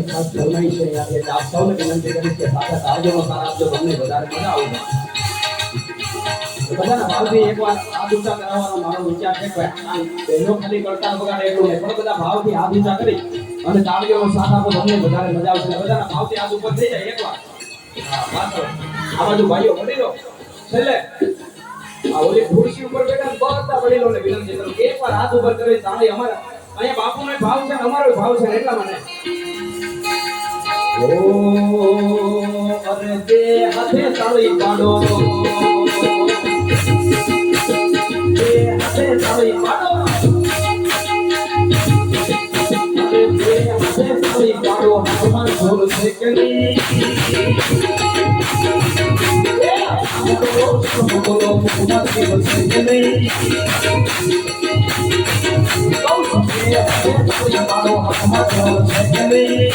ખાસ ફરમાઈ છે યાર એટલે આપ સૌને વિનંતી કરીશ કે સાથે તાજો સાર આપજો તમને વધારે મજા આવશે બધાના ભાવથી એકવાર હાથ ઊંચા કરાવવાનો મારો વિચાર છે કે આ પહેલો ખાલી કરતા વગર એટલું નહીં પણ બધા ભાવથી હાથ ઊંચા કરી અને તાળીઓનો સાથ આપો તમને વધારે મજા આવશે બધાના ભાવથી હાથ ઉપર થઈ જાય એકવાર હા પાછો આ બાજુ ભાઈઓ વડીલો છેલ્લે આ ઓલી ખુરશી ઉપર બેઠા બધા વડીલોને વિનંતી કરું કે એકવાર હાથ ઉપર કરી તાળી અમારા અહીંયા બાપુનો ભાવ છે અમારો ભાવ છે એટલા માટે ઓ અરે તે હાથે તાળી પાડો તે હાથે તાળી પાડો અરે તે હાથે તાળી પાડો હાથમાં ઢોલ છે કે નહીં બોલો મુખમાં કેવલ છે કે નહીં પાડો હાથમાં ઢોલ છે કે નહીં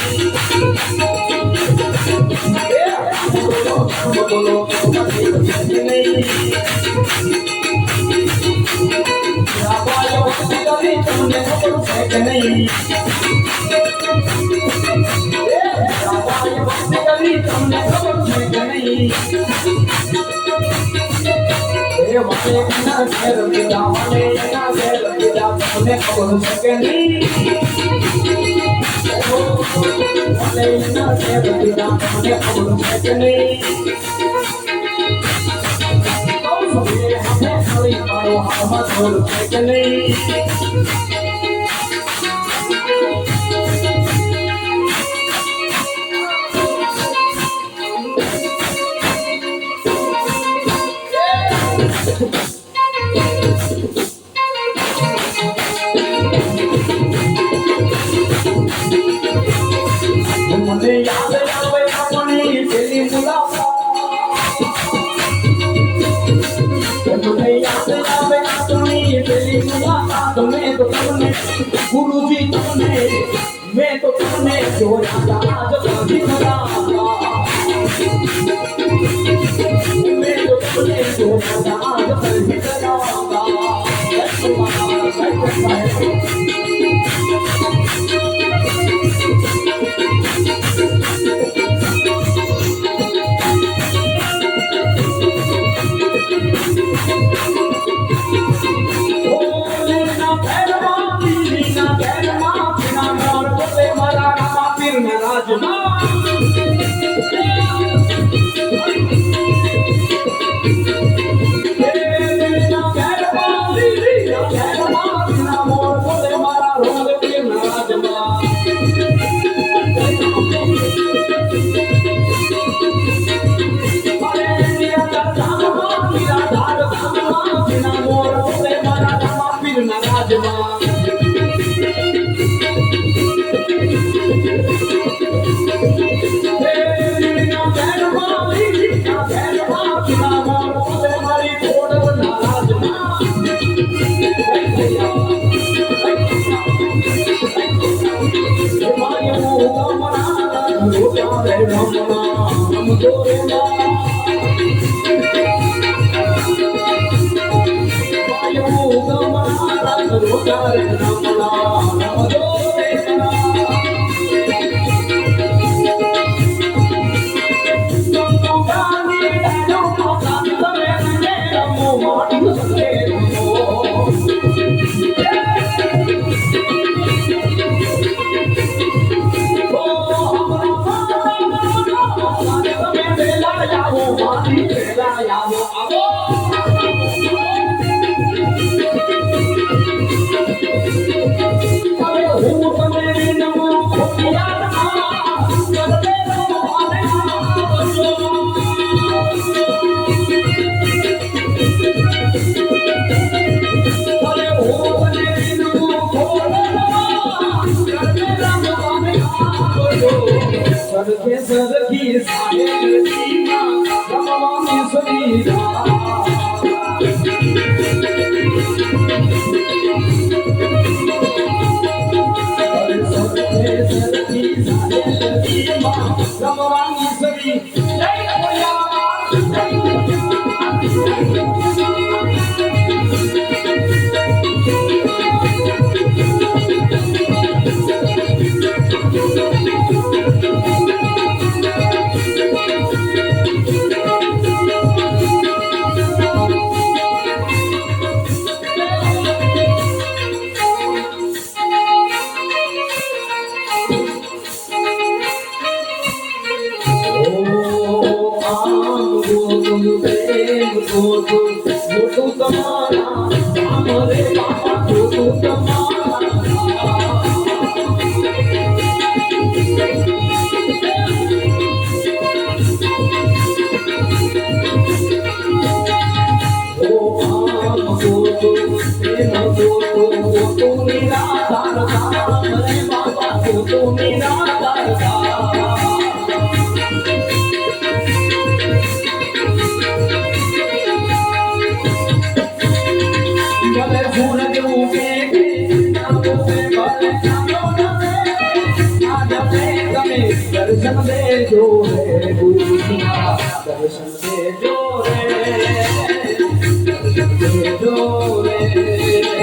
બોલો મુખમાં કેવલ છે કે નહીં રાબાયો તમને ખબર છે કે નહીં રાબાયો તમને ખબર છે કે નહીં એ વખતે ના ઘેર લીધા મને ના ઘેર લીધા તમને ખબર છે કે નહીં મને ના ઘેર લીધા તમને ખબર છે કે નહીં મારો હાથમાં ઢોલ છે કે નહીં મને યાદ આવે આપણી પેલી મુલાકાત મને યાદ આવે આપણી પેલી મુલાકાત મેં તો તમને ગુરુજી તમને મેં તો તમને જોયા આજ કભી ખરા મેં તો તમને જોયા આજ કભી ખરા Thank you. મોટું તમારા નામ રે બાપા મોટું તમારા દર્શન દેજો રે ગુરુના દર્શન દેજો રે દર્શન દેજો રે